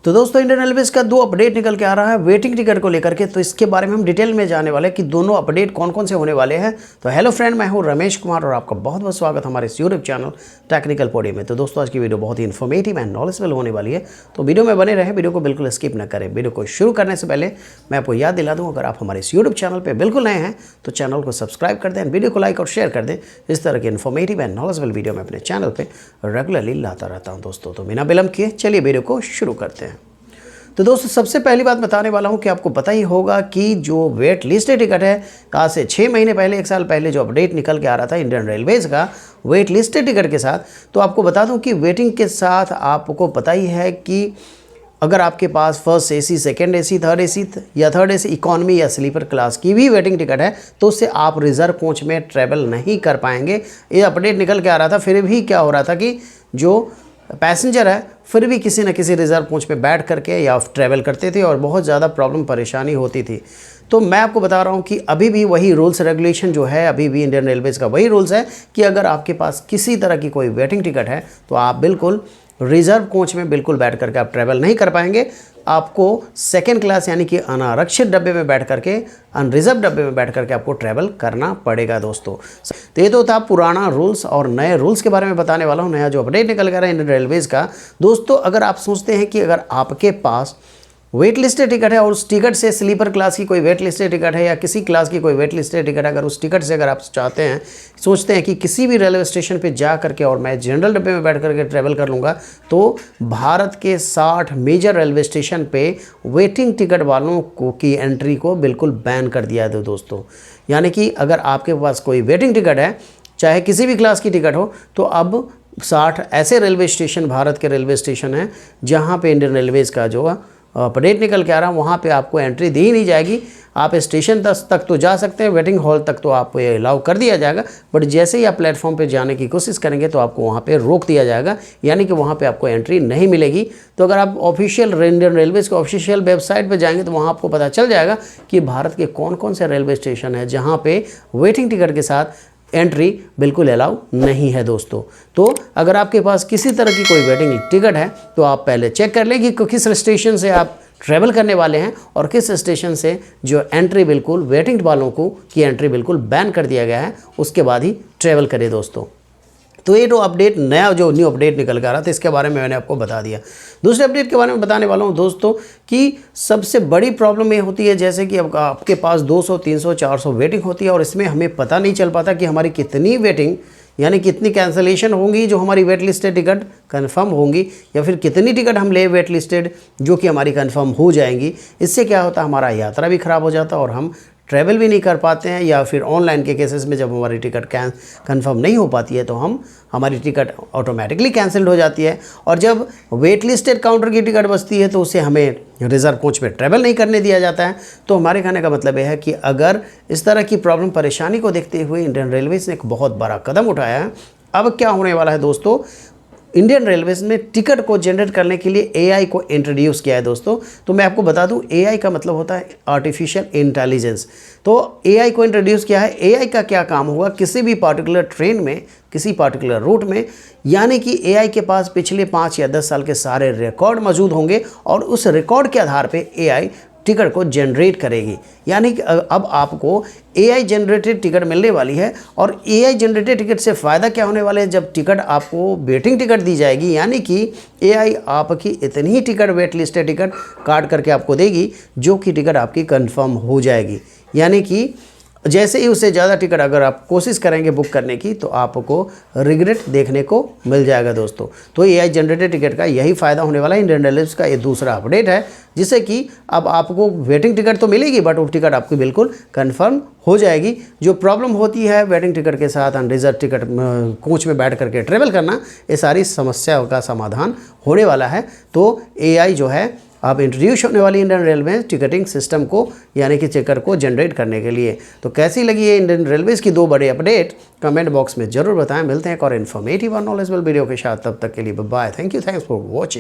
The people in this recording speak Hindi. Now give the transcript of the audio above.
तो दोस्तों इंडियन रेलवेज का 2 अपडेट निकल के आ रहा है वेटिंग टिकट को लेकर के। तो इसके बारे में हम डिटेल में जाने वाले हैं कि दोनों अपडेट कौन कौन से होने वाले हैं। तो हेलो फ्रेंड, मैं हूं रमेश कुमार और आपका बहुत बहुत स्वागत हमारे इस यूट्यूब चैनल टेक्निकल पॉडी में। तो दोस्तों आज की वीडियो बहुत ही इन्फॉर्मेटिव एंड नॉलेजेबल होने वाली है, तो वीडियो में बने रहे, वीडियो को बिल्कुल स्किप न करें। वीडियो को शुरू करने से पहले मैं आपको याद दिला दूँ, अगर आप हमारे इस यूट्यूब चैनल पर बिल्कुल नए हैं तो चैनल को सब्सक्राइब कर दें, वीडियो को लाइक और शेयर कर दें। इस तरह की इन्फॉर्मेटिव एंड नॉलेजेबल वीडियो मैं अपने चैनल पर रेगुलरली लाता रहता हूँ दोस्तों। तो बिना विलंब किए चलिए वीडियो को शुरू करते हैं। तो दोस्तों सबसे पहली बात बताने वाला हूं कि आपको पता ही होगा कि जो वेट लिस्ट टिकट है, आज से 6 महीने पहले, 1 साल पहले जो अपडेट निकल के आ रहा था इंडियन रेलवेज का वेट लिस्ट टिकट के साथ, तो आपको बता दूं कि वेटिंग के साथ आपको पता ही है कि अगर आपके पास first AC, second AC, third AC या थर्ड एसी इकोनॉमी या स्लीपर क्लास की भी वेटिंग टिकट है तो उससे आप रिजर्व कोच में ट्रैवल नहीं कर पाएंगे। ये अपडेट निकल के आ रहा था। फिर भी क्या हो रहा था कि जो पैसेंजर है फिर भी किसी न किसी रिजर्व कोच पे बैठ करके या ट्रैवल करते थे और बहुत ज़्यादा प्रॉब्लम परेशानी होती थी। तो मैं आपको बता रहा हूँ कि अभी भी वही रूल्स रेगुलेशन जो है, अभी भी इंडियन रेलवेज़ का वही रूल्स है कि अगर आपके पास किसी तरह की कोई वेटिंग टिकट है तो आप बिल्कुल रिजर्व कोच में बिल्कुल बैठ करके आप ट्रैवल नहीं कर पाएंगे। आपको सेकेंड क्लास यानी कि अनारक्षित डब्बे में बैठ करके, अनरिजर्व डब्बे में बैठ करके आपको ट्रैवल करना पड़ेगा दोस्तों। तो ये तो था पुराना रूल्स, और नए रूल्स के बारे में बताने वाला हूँ। नया जो अपडेट निकल कर रहा है इंडियन रेलवेज़ का दोस्तों, अगर आप सोचते हैं कि अगर आपके पास वेट लिस्टेड टिकट है और उस टिकट से स्लीपर क्लास की कोई वेट लिस्टेड टिकट है या किसी क्लास की कोई वेट लिस्टेड टिकट है, अगर उस टिकट से अगर आप चाहते हैं, सोचते हैं कि किसी भी रेलवे स्टेशन पे जा करके और मैं जनरल डब्बे में बैठ करके ट्रैवल कर लूँगा, तो भारत के 60 मेजर रेलवे स्टेशन पे वेटिंग टिकट वालों को की एंट्री को बिल्कुल बैन कर दिया है दोस्तों। यानी कि अगर आपके पास कोई वेटिंग टिकट है, चाहे किसी भी क्लास की टिकट हो, तो अब 60 ऐसे रेलवे स्टेशन, भारत के रेलवे स्टेशन हैं जहाँ पे इंडियन रेलवेज़ का जो अपडेट निकल के आ रहा है, वहाँ पे आपको एंट्री दी ही नहीं जाएगी। आप स्टेशन तक तो जा सकते हैं, वेटिंग हॉल तक तो आपको ये अलाउ कर दिया जाएगा, बट जैसे ही आप प्लेटफॉर्म पे जाने की कोशिश करेंगे तो आपको वहाँ पे रोक दिया जाएगा, यानी कि वहाँ पे आपको एंट्री नहीं मिलेगी। तो अगर आप ऑफिशियल इंडियन रेलवेज़ के ऑफिशियल वेबसाइट पे जाएंगे तो वहाँ आपको पता चल जाएगा कि भारत के कौन कौन से रेलवे स्टेशन है जहाँ पे वेटिंग टिकट के साथ एंट्री बिल्कुल अलाउ नहीं है दोस्तों। तो अगर आपके पास किसी तरह की कोई वेटिंग टिकट है तो आप पहले चेक कर लें कि किस स्टेशन से आप ट्रैवल करने वाले हैं और किस स्टेशन से जो एंट्री बिल्कुल वेटिंग वालों को की एंट्री बिल्कुल बैन कर दिया गया है, उसके बाद ही ट्रैवल करें दोस्तों। तो ये जो अपडेट, नया जो न्यू अपडेट निकल कर आ रहा था, इसके बारे में मैंने आपको बता दिया। दूसरे अपडेट के बारे में बताने वाला हूँ दोस्तों कि सबसे बड़ी प्रॉब्लम ये होती है जैसे कि अब आपके पास 200, 300, 400 वेटिंग होती है और इसमें हमें पता नहीं चल पाता कि हमारी कितनी वेटिंग यानी कितनी कैंसलेशन होंगी जो हमारी वेट लिस्टेड टिकट कंफर्म होंगी, या फिर कितनी टिकट हम ले वेट लिस्टेड जो कि हमारी कंफर्म हो जाएंगी। इससे क्या होता है, हमारा यात्रा भी ख़राब हो जाता है और हम ट्रैवल भी नहीं कर पाते हैं, या फिर ऑनलाइन के केसेस में जब हमारी टिकट कंफर्म नहीं हो पाती है तो हमारी टिकट ऑटोमेटिकली कैंसिल्ड हो जाती है। और जब वेट लिस्टेड काउंटर की टिकट बचती है तो उससे हमें रिजर्व कोच में ट्रैवल नहीं करने दिया जाता है। तो हमारे कहने का मतलब यह है कि अगर इस तरह की प्रॉब्लम परेशानी को देखते हुए इंडियन रेलवेज़ ने एक बहुत बड़ा कदम उठाया है। अब क्या होने वाला है दोस्तों, इंडियन रेलवेज़ ने टिकट को जनरेट करने के लिए एआई को इंट्रोड्यूस किया है दोस्तों। तो मैं आपको बता दूं, एआई का मतलब होता है आर्टिफिशियल इंटेलिजेंस। तो एआई को इंट्रोड्यूस किया है। एआई का क्या काम होगा, किसी भी पार्टिकुलर ट्रेन में, किसी पार्टिकुलर रूट में, यानी कि एआई के पास पिछले 5 या 10 साल के सारे रिकॉर्ड मौजूद होंगे और उस रिकॉर्ड के आधार पर एआई टिकट को जनरेट करेगी। यानी कि अब आपको एआई जनरेटेड टिकट मिलने वाली है। और एआई जनरेटेड टिकट से फ़ायदा क्या होने वाला है, जब टिकट आपको वेटिंग टिकट दी जाएगी, यानी कि एआई आपकी इतनी ही टिकट, वेट लिस्टेड टिकट काट करके आपको देगी जो कि टिकट आपकी कंफर्म हो जाएगी। यानी कि जैसे ही उससे ज़्यादा टिकट अगर आप कोशिश करेंगे बुक करने की तो आपको रिग्रेट देखने को मिल जाएगा दोस्तों। तो एआई जनरेटेड टिकट का यही फ़ायदा होने वाला है। इंडियन रेलवेज़ का ये दूसरा अपडेट है, जिससे कि अब आपको वेटिंग टिकट तो मिलेगी बट वो टिकट आपकी बिल्कुल कंफर्म हो जाएगी। जो प्रॉब्लम होती है वेटिंग टिकट के साथ अनरिजर्व टिकट कोच में बैठ करके ट्रेवल करना, ये सारी समस्याओं का समाधान होने वाला है। तो एआई जो है अब इंट्रोड्यूस होने वाली इंडियन रेलवे टिकटिंग सिस्टम को, यानी कि टिकट को जनरेट करने के लिए। तो कैसी लगी है इंडियन रेलवेज़ की 2 बड़े अपडेट, कमेंट बॉक्स में जरूर बताएं। मिलते हैं एक और इन्फॉर्मेटिव और नॉलेजेबल वीडियो के साथ, तब तक के लिए bye. Thank you, thanks for watching.